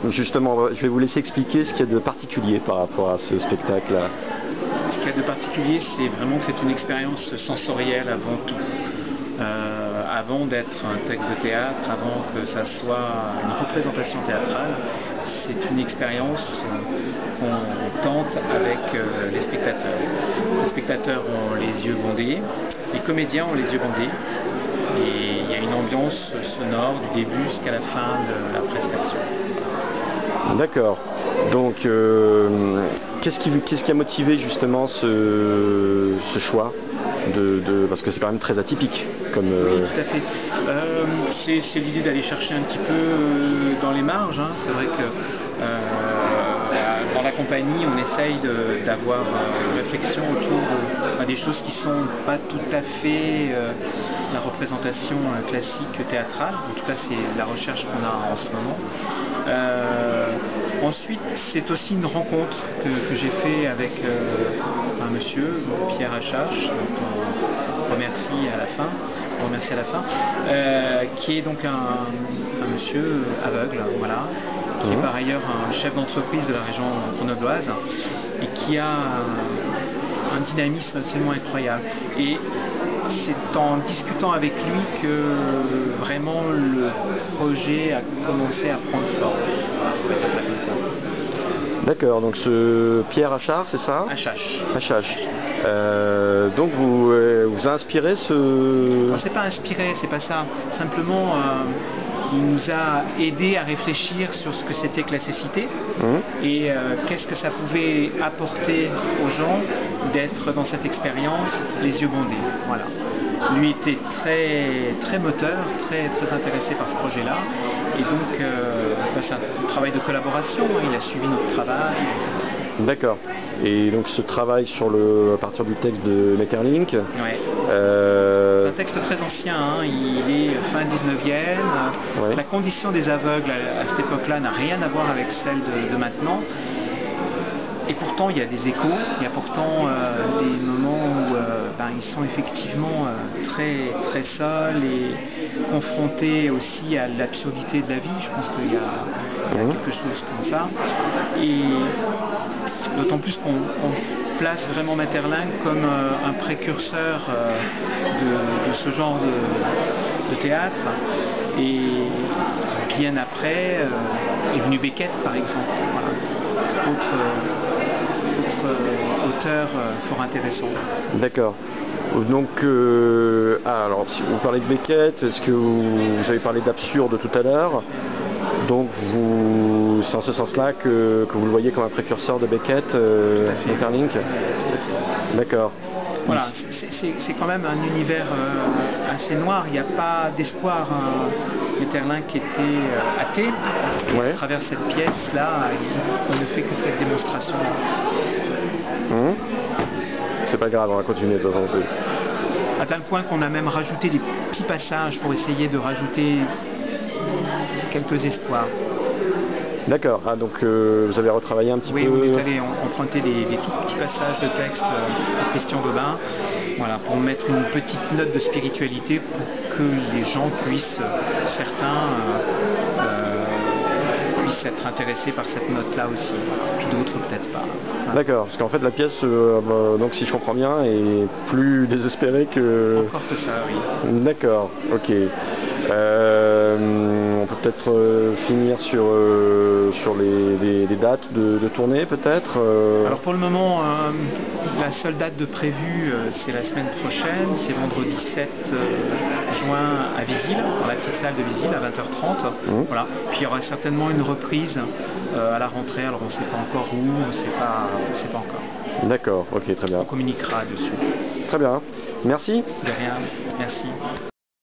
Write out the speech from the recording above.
Justement, je vais vous laisser expliquer ce qu'il y a de particulier par rapport à ce spectacle-là. Ce qu'il y a de particulier, c'est vraiment que c'est une expérience sensorielle avant tout. Avant d'être un texte de théâtre, avant que ça soit une représentation théâtrale, c'est une expérience qu'on tente avec les spectateurs. Les spectateurs ont les yeux bandés, les comédiens ont les yeux bandés, et il y a une ambiance sonore du début jusqu'à la fin de la prestation. D'accord. Donc, qu'est-ce qui a motivé justement ce choix parce que c'est quand même très atypique comme... Oui, tout à fait. C'est l'idée d'aller chercher un petit peu dans les marges. Hein. C'est vrai que dans la compagnie, on essaye d'avoir une réflexion autour des choses qui ne sont pas tout à fait la représentation classique théâtrale. En tout cas, c'est la recherche qu'on a en ce moment. Ensuite, c'est aussi une rencontre que j'ai fait avec un monsieur, Pierre Achache, on remercie à la fin, qui est donc un monsieur aveugle, voilà, qui est par ailleurs un chef d'entreprise de la région grenobloise et qui a un dynamisme absolument incroyable. Et c'est en discutant avec lui que vraiment le projet a commencé à prendre forme. On va dire ça comme ça. D'accord, donc ce Pierre Achard, c'est ça? Achache. Donc vous a inspiré ce... Non, c'est pas inspiré, c'est pas ça. Simplement, il nous a aidé à réfléchir sur ce que c'était que la cécité et qu'est-ce que ça pouvait apporter aux gens d'être dans cette expérience les yeux bandés. Voilà. Lui était très moteur, très intéressé par ce projet-là. Et donc, c'est un travail de collaboration. Il a suivi notre travail. D'accord. Et donc ce travail à partir du texte de Maeterlinck. Ouais. C'est un texte très ancien, hein. Il est fin 19e. Ouais. La condition des aveugles à cette époque-là n'a rien à voir avec celle de maintenant. Et pourtant, il y a des échos, il y a pourtant des moments où ils sont effectivement très seuls et confrontés aussi à l'absurdité de la vie. Je pense qu'il y a quelque chose comme ça. Et d'autant plus qu'on place vraiment Maeterlinck comme un précurseur de ce genre de théâtre. Et bien après est venu Beckett, par exemple. Voilà. Autre auteur fort intéressant. D'accord. Donc, alors, si vous parlez de Beckett, est-ce que vous avez parlé d'absurde tout à l'heure? Donc, c'est en ce sens-là que vous le voyez comme un précurseur de Beckett, Maeterlinck? D'accord. Voilà, c'est quand même un univers assez noir, il n'y a pas d'espoir. Maeterlinck était athée. À travers cette pièce-là, il ne fait que cette démonstration. C'est pas grave, on va continuer de toute façon. À tel point qu'on a même rajouté des petits passages pour essayer de rajouter quelques espoirs. D'accord, donc vous avez retravaillé un petit peu... Oui, on est allé emprunter des tout petits passages de texte à Christian Gobin, voilà, pour mettre une petite note de spiritualité pour que les gens puissent, certains puissent être intéressés par cette note-là aussi, puis d'autres peut-être pas. Enfin, d'accord, parce qu'en fait la pièce, donc si je comprends bien, est plus désespérée que... Encore que ça, oui. D'accord, ok. On peut peut-être finir sur les dates de tournée, peut-être Alors pour le moment, la seule date de prévue, c'est la semaine prochaine, c'est vendredi 7 juin à Visil, dans la petite salle de Visil à 20h30. Voilà. Puis il y aura certainement une reprise à la rentrée, alors on ne sait pas encore où, on ne sait pas encore. D'accord, ok, très bien. On communiquera dessus. Très bien, merci. De rien, merci.